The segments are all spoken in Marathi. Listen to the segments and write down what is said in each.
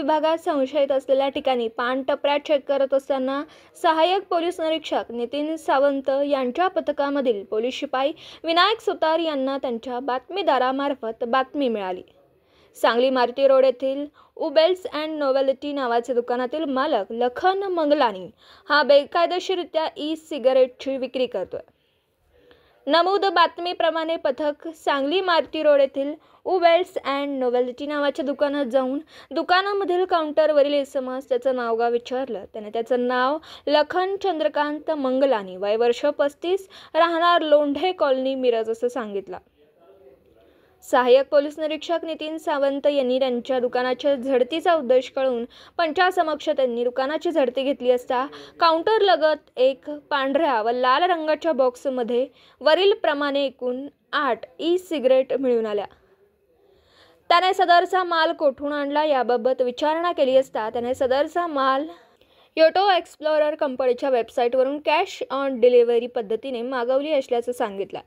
विभागात संशयित असलेल्या ठिकाणी पानटपऱ्या चेक करत असताना सहाय्यक पोलीस निरीक्षक नितीन सावंत यांच्या पथकामधील पोलीस शिपाई विनायक सुतार यांना त्यांच्या बातमीदारामार्फत बातमी मिळाली। सांगली मारुती रोड येथील उबेल्स अँड नोवेल्टी नावाच्या दुकानातील मालक लखन मंगलानी हा बेकायदेशीररित्या सिगारेटची विक्री करतोय। नमूद बातमीप्रमाणे पथक सांगली मारुती रोड येथील उबेल्स अँड नोवेल्टी नावाच्या दुकानात जाऊन दुकानामधील काउंटरवरील इसमास त्याचं नावगाव विचारलं। त्याने त्याचं नाव लखन चंद्रकांत मंगलानी, वय वर्ष 35, राहणार लोंढे कॉलनी, मिरज असं सांगितलं। सहाय्यक पोलीस निरीक्षक नितीन सावंत यांनी त्यांच्या दुकानाच्या झडतीचा उद्देश कळून पंचासमक्ष त्यांनी दुकानाची झडती घेतली असता काउंटरलगत एक पांढऱ्या व लाल रंगाच्या बॉक्समध्ये वरील प्रमाणे एकूण 8 सिगारेट मिळून आल्या। त्याने सदरचा माल कोठून आणला याबाबत विचारणा केली असता त्याने सदरचा माल योटो एक्सप्लोरर कंपनीच्या वेबसाईटवरून कॅश ऑन डिलिव्हरी पद्धतीने मागवली असल्याचं सांगितलं।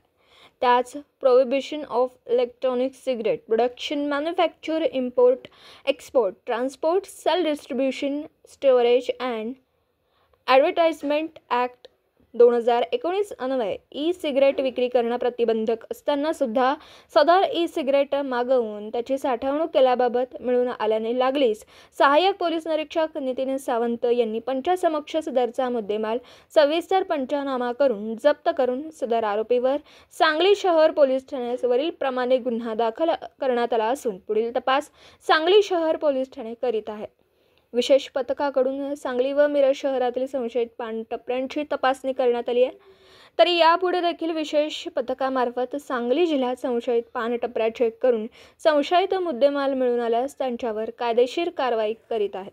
त्याच prohibition of electronic cigarette production, manufacture, import, export, transport, sale, distribution, storage and advertisement act 2019 अन्वये सिगारेट विक्री करणं प्रतिबंधक असताना सुद्धा सदर सिगारेट मागवून त्याची साठवणूक केल्याबाबत मिळून आल्याने लागलीच सहाय्यक पोलीस निरीक्षक नितीन सावंत यांनी पंचासमक्ष सदरचा मुद्देमाल सविस्तर पंचनामा करून जप्त करून सदर आरोपीवर सांगली शहर पोलीस ठाण्यात वरील प्रमाणे गुन्हा दाखल करण्यात आला असून पुढील तपास सांगली शहर पोलीस ठाणे करीत आहे। विशेष पथकाकडून सांगली व मिरज शहरातील संशयित पानटपऱ्यांची तपासणी करण्यात आली आहे। तरी यापुढे देखील विशेष पथकामार्फत सांगली जिल्ह्यात संशयित पानटपऱ्या चेक करून संशयित मुद्देमाल मिळून आल्यास त्यांच्यावर कायदेशीर कारवाई करीत आहे।